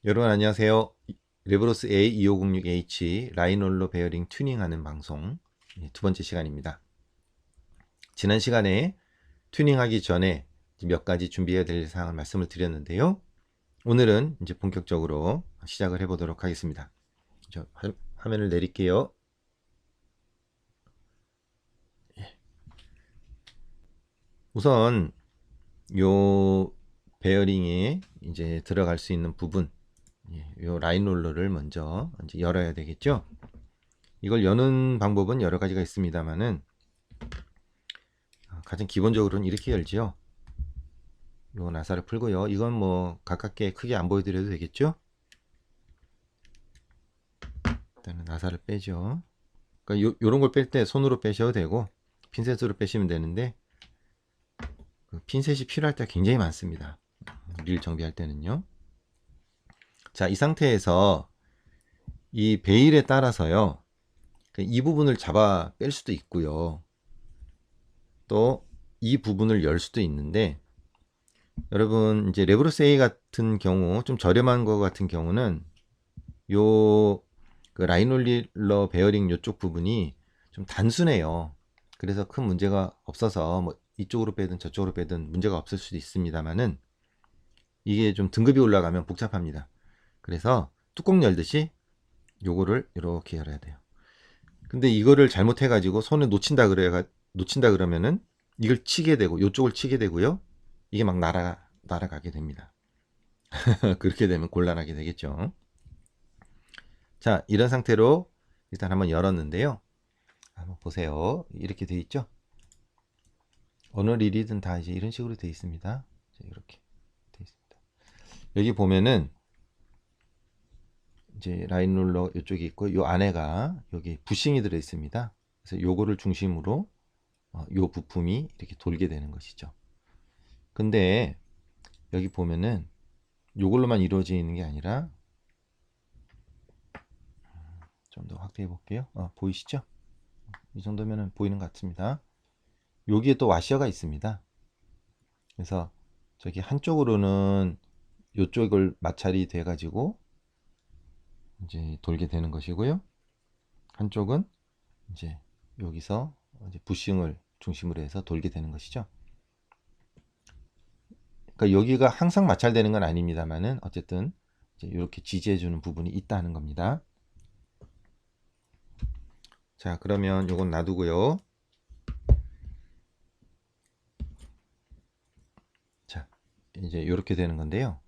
여러분 안녕하세요. 레브로스 A2506H 라인롤러 베어링 튜닝하는 방송 두 번째 시간입니다. 지난 시간에 튜닝하기 전에 몇 가지 준비해야 될 사항을 말씀을 드렸는데요. 오늘은 이제 본격적으로 시작을 해보도록 하겠습니다. 화면을 내릴게요. 우선 요 베어링에 이제 들어갈 수 있는 부분, 요 라인롤러를 먼저 이제 열어야 되겠죠. 이걸 여는 방법은 여러 가지가 있습니다만은 가장 기본적으로는 이렇게 열지요. 요 나사를 풀고요. 이건 뭐 가깝게 크게 안 보여드려도 되겠죠. 일단은 나사를 빼죠. 그러니까 요런 걸 뺄 때 손으로 빼셔도 되고 핀셋으로 빼시면 되는데 그 핀셋이 필요할 때가 굉장히 많습니다. 릴 정비할 때는요. 자, 이 상태에서 이 베일에 따라서요. 이 부분을 잡아 뺄 수도 있고요. 또 이 부분을 열 수도 있는데 여러분 이제 레브로스 A 같은 경우 좀 저렴한 거 같은 경우는 요 그 라인롤러 베어링 요쪽 부분이 좀 단순해요. 그래서 큰 문제가 없어서 뭐 이쪽으로 빼든 저쪽으로 빼든 문제가 없을 수도 있습니다만은 이게 좀 등급이 올라가면 복잡합니다. 그래서 뚜껑 열듯이 요거를 이렇게 열어야 돼요. 근데 이거를 잘못해 가지고 손에 놓친다 그러면은 이걸 치게 되고 요쪽을 치게 되고요. 이게 막 날아가게 됩니다. 그렇게 되면 곤란하게 되겠죠. 자, 이런 상태로 일단 한번 열었는데요. 한번 보세요. 이렇게 돼 있죠? 어느 릴이든 다 이제 이런 식으로 돼 있습니다. 이렇게 돼 있습니다. 여기 보면은 이제 라인 롤러 이쪽에 있고 요 안에가 여기 부싱이 들어 있습니다. 그래서 요거를 중심으로 요 부품이 이렇게 돌게 되는 것이죠. 근데 여기 보면은 요걸로만 이루어지는 게 아니라 좀 더 확대해 볼게요. 보이시죠? 이 정도면은 보이는 것 같습니다. 여기에 또 와셔가 있습니다. 그래서 저기 한쪽으로는 요쪽을 마찰이 돼 가지고 이제 돌게 되는 것이고요. 한쪽은 이제 여기서 이제 부싱을 중심으로 해서 돌게 되는 것이죠. 그러니까 여기가 항상 마찰되는 건 아닙니다만은 어쨌든 이제 이렇게 지지해 주는 부분이 있다는 겁니다. 자, 그러면 요건 놔두고요. 자, 이제 이렇게 되는 건데요.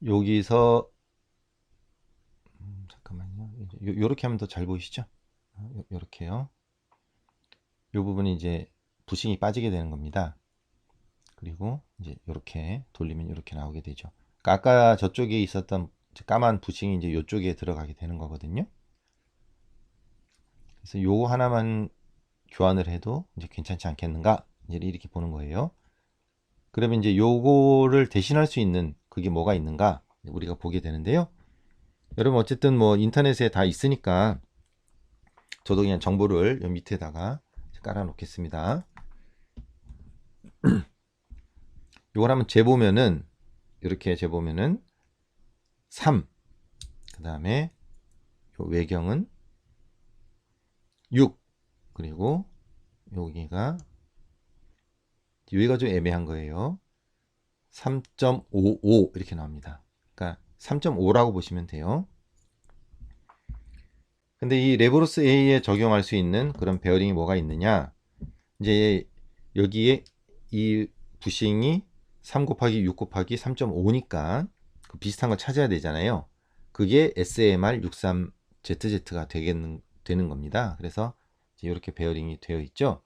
여기서 잠깐만요. 요렇게 하면 더 잘 보이시죠? 요렇게요. 요 부분이 이제 부싱이 빠지게 되는 겁니다. 그리고 이제 이렇게 돌리면 이렇게 나오게 되죠. 그러니까 아까 저쪽에 있었던 까만 부싱이 이제 이쪽에 들어가게 되는 거거든요. 그래서 요거 하나만 교환을 해도 이제 괜찮지 않겠는가? 이제 이렇게 보는 거예요. 그러면 이제 요거를 대신할 수 있는 그게 뭐가 있는가? 우리가 보게 되는데요. 여러분 어쨌든 뭐 인터넷에 다 있으니까 저도 그냥 정보를 요 밑에다가 깔아 놓겠습니다. 요걸 한번 재보면은 이렇게 재보면은 3, 그 다음에 외경은 6, 그리고 여기가 좀 애매한 거예요. 3.55 이렇게 나옵니다. 그러니까 3.5라고 보시면 돼요. 근데 이 레브로스 A에 적용할 수 있는 그런 베어링이 뭐가 있느냐? 이제 여기에 이 부싱이 3 곱하기 6 곱하기 3.5니까 그 비슷한 걸 찾아야 되잖아요. 그게 SMR63ZZ가 되는 겁니다. 그래서 이렇게 베어링이 되어 있죠.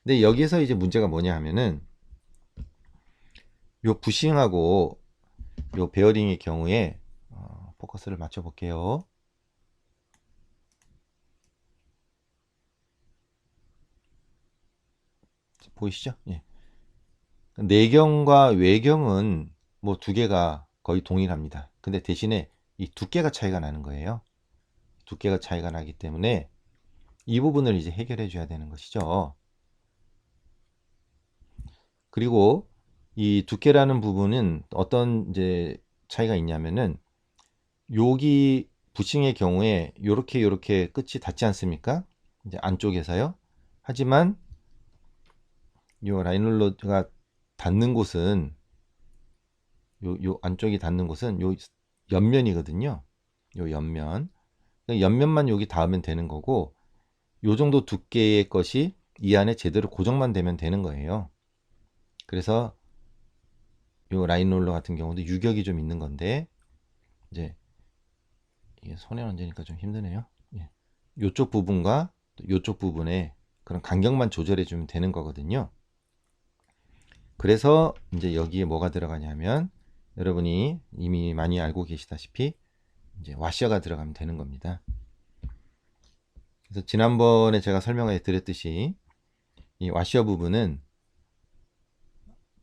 근데 여기에서 이제 문제가 뭐냐 하면은 요 부싱하고 요 베어링의 경우에 포커스를 맞춰 볼게요. 보이시죠? 예. 내경과 외경은 뭐 두 개가 거의 동일합니다. 근데 대신에 이 두께가 차이가 나는 거예요. 두께가 차이가 나기 때문에 이 부분을 이제 해결해 줘야 되는 것이죠. 그리고 이 두께라는 부분은 어떤 이제 차이가 있냐면은 여기 부싱의 경우에 요렇게 끝이 닿지 않습니까? 이제 안쪽에서요. 하지만 요 라인롤러가 닿는 곳은 요 안쪽이 닿는 곳은 요 옆면이거든요. 요 옆면. 옆면만 여기 닿으면 되는 거고, 요 정도 두께의 것이 이 안에 제대로 고정만 되면 되는 거예요. 그래서 요 라인롤러 같은 경우도 유격이 좀 있는 건데, 이제 이게 손에 얹으니까 좀 힘드네요. 예. 요쪽 부분과 요쪽 부분에 그런 간격만 조절해 주면 되는 거거든요. 그래서 이제 여기에 뭐가 들어가냐면, 여러분이 이미 많이 알고 계시다시피 이제 와셔가 들어가면 되는 겁니다. 그래서 지난번에 제가 설명해 드렸듯이 이 와셔 부분은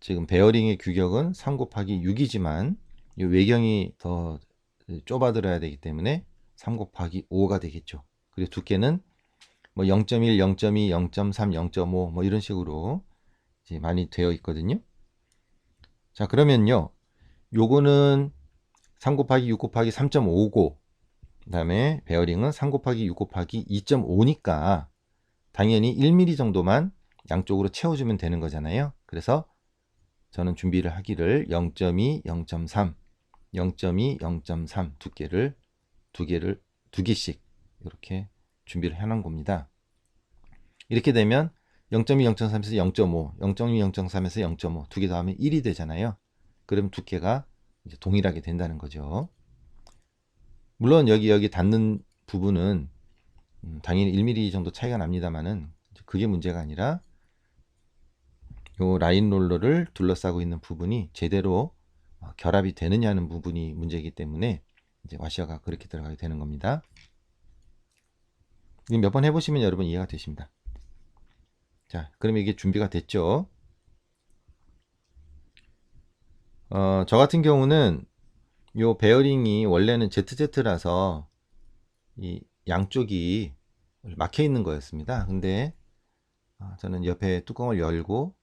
지금 베어링의 규격은 3 곱하기 6이지만 이 외경이 더 좁아들어야 되기 때문에 3 곱하기 5가 되겠죠. 그리고 두께는 뭐 0.1, 0.2, 0.3, 0.5 뭐 이런 식으로 이제 많이 되어 있거든요. 자, 그러면요. 요거는 3 곱하기 6 곱하기 3.5고, 그 다음에 베어링은 3 곱하기 6 곱하기 2.5니까 당연히 1mm 정도만 양쪽으로 채워주면 되는 거잖아요. 그래서 저는 준비를 하기를 0.2, 0.3, 0.2, 0.3 두께를 두 개씩 이렇게 준비를 해놓은 겁니다. 이렇게 되면 0.2, 0.3에서 0.5, 0.2, 0.3에서 0.5 두 개 더하면 1이 되잖아요. 그럼 두께가 이제 동일하게 된다는 거죠. 물론 여기 닿는 부분은 당연히 1mm 정도 차이가 납니다만은 그게 문제가 아니라 요 라인 롤러를 둘러싸고 있는 부분이 제대로 결합이 되느냐는 부분이 문제이기 때문에 이제 와셔가 그렇게 들어가게 되는 겁니다. 몇 번 해보시면 여러분 이해가 되십니다. 자, 그러면 이게 준비가 됐죠. 저 같은 경우는 요 베어링이 원래는 ZZ라서 이 양쪽이 막혀 있는 거였습니다. 근데 저는 옆에 뚜껑을 열고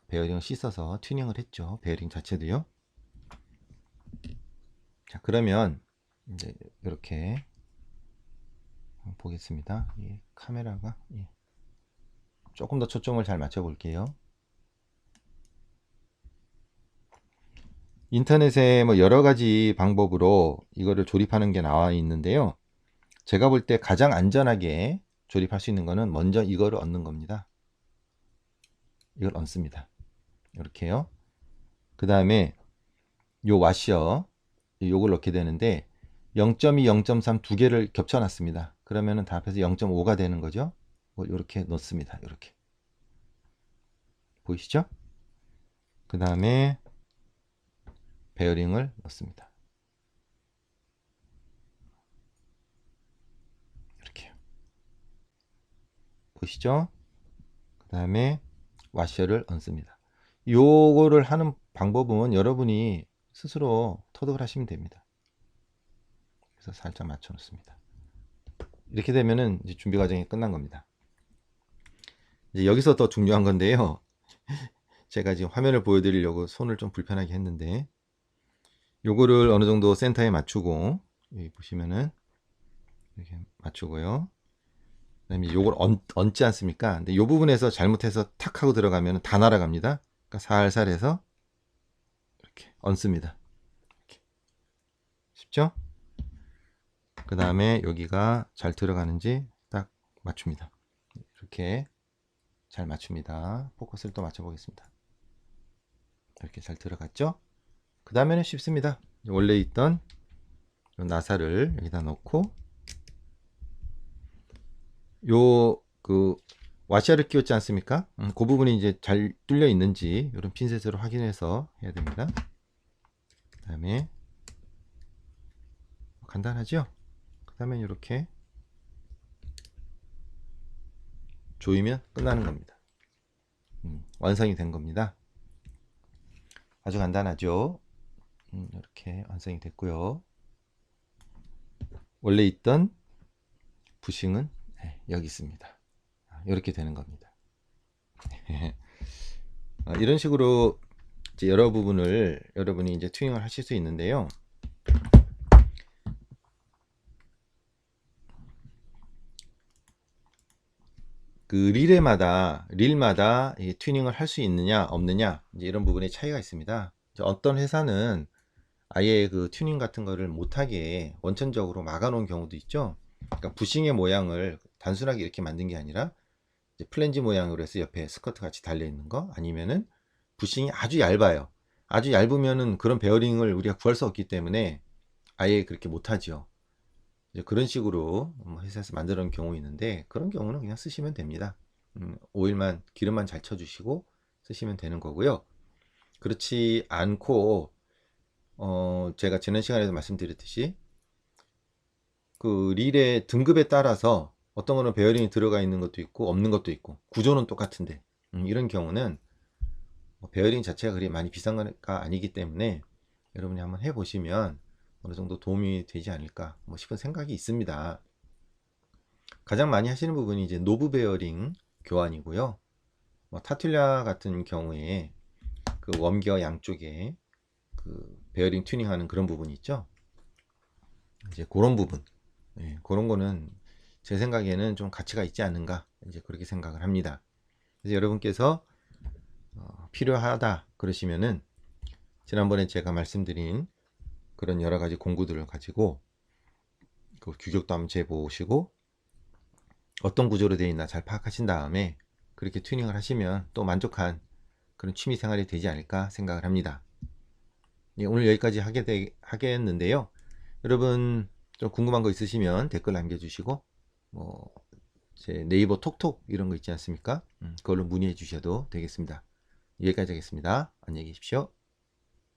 베어링을 씻어서 튜닝을 했죠. 베어링 자체도요. 자, 그러면 이제 이렇게 보겠습니다. 이 카메라가 조금 더 초점을 잘 맞춰 볼게요. 인터넷에 뭐 여러 가지 방법으로 이거를 조립하는 게 나와 있는데요. 제가 볼 때 가장 안전하게 조립할 수 있는 거는 먼저 이거를 얹는 겁니다. 이걸 얹습니다. 이렇게요. 그 다음에 요 와셔 요걸 넣게 되는데 0.2, 0.3 두 개를 겹쳐 놨습니다. 그러면은 다 합해서 0.5가 되는 거죠. 이렇게 넣습니다. 이렇게 보이시죠? 그 다음에 베어링을 넣습니다. 이렇게요. 보시죠? 그 다음에 와셔를 얹습니다. 요거를 하는 방법은 여러분이 스스로 터득을 하시면 됩니다. 그래서 살짝 맞춰 놓습니다. 이렇게 되면은 이제 준비 과정이 끝난 겁니다. 이제 여기서 더 중요한 건데요. 제가 지금 화면을 보여드리려고 손을 좀 불편하게 했는데, 요거를 어느 정도 센터에 맞추고, 여기 보시면은 이렇게 맞추고요. 그다음에 요걸 얹지 않습니까? 근데 요 부분에서 잘못해서 탁 하고 들어가면 다 날아갑니다. 그러니까 살살 해서 이렇게 얹습니다. 이렇게. 쉽죠? 그 다음에 여기가 잘 들어가는지 딱 맞춥니다. 이렇게 잘 맞춥니다. 포커스를 또 맞춰 보겠습니다. 이렇게 잘 들어갔죠? 그 다음에는 쉽습니다. 원래 있던 나사를 여기다 넣고, 요 와셔를 끼웠지 않습니까? 그 부분이 이제 잘 뚫려 있는지 이런 핀셋으로 확인해서 해야 됩니다. 그 다음에 간단하죠? 그 다음에 이렇게 조이면 끝나는 겁니다. 완성이 된 겁니다. 아주 간단하죠? 이렇게 완성이 됐고요. 원래 있던 부싱은 여기 있습니다. 이렇게 되는 겁니다. 이런 식으로 이제 여러 부분을 여러분이 이제 튜닝을 하실 수 있는데요. 그 릴마다 이 튜닝을 할 수 있느냐 없느냐 이제 이런 부분에 차이가 있습니다. 어떤 회사는 아예 그 튜닝 같은 거를 못하게 원천적으로 막아 놓은 경우도 있죠. 그러니까 부싱의 모양을 단순하게 이렇게 만든 게 아니라 이제 플랜지 모양으로 해서 옆에 스커트 같이 달려 있는 거, 아니면은 부싱이 아주 얇아요. 아주 얇으면은 그런 베어링을 우리가 구할 수 없기 때문에 아예 그렇게 못하죠. 이제 그런 식으로 회사에서 만들어 놓은 경우 있는데, 그런 경우는 그냥 쓰시면 됩니다. 오일만, 기름만 잘 쳐주시고 쓰시면 되는 거고요. 그렇지 않고 제가 지난 시간에도 말씀드렸듯이 그 릴의 등급에 따라서 어떤 거는 베어링이 들어가 있는 것도 있고 없는 것도 있고 구조는 똑같은데 이런 경우는 베어링 자체가 그리 많이 비싼 거가 아니기 때문에 여러분이 한번 해보시면 어느 정도 도움이 되지 않을까 싶은 생각이 있습니다. 가장 많이 하시는 부분이 이제 노브 베어링 교환이고요. 타툴라 같은 경우에 그 웜기어 양쪽에 그 베어링 튜닝하는 그런 부분이 있죠. 이제 그런 부분, 그런 거는 제 생각에는 좀 가치가 있지 않는가 이제 그렇게 생각을 합니다. 그래서 여러분께서 필요하다 그러시면은 지난번에 제가 말씀드린 그런 여러 가지 공구들을 가지고 그 규격도 한번 재보시고 어떤 구조로 되어 있나 잘 파악하신 다음에 그렇게 튜닝을 하시면 또 만족한 그런 취미 생활이 되지 않을까 생각을 합니다. 오늘 여기까지 하겠는데요. 여러분 좀 궁금한 거 있으시면 댓글 남겨주시고 제 네이버 톡톡 이런 거 있지 않습니까? 그걸로 문의해 주셔도 되겠습니다. 여기까지 하겠습니다. 안녕히 계십시오.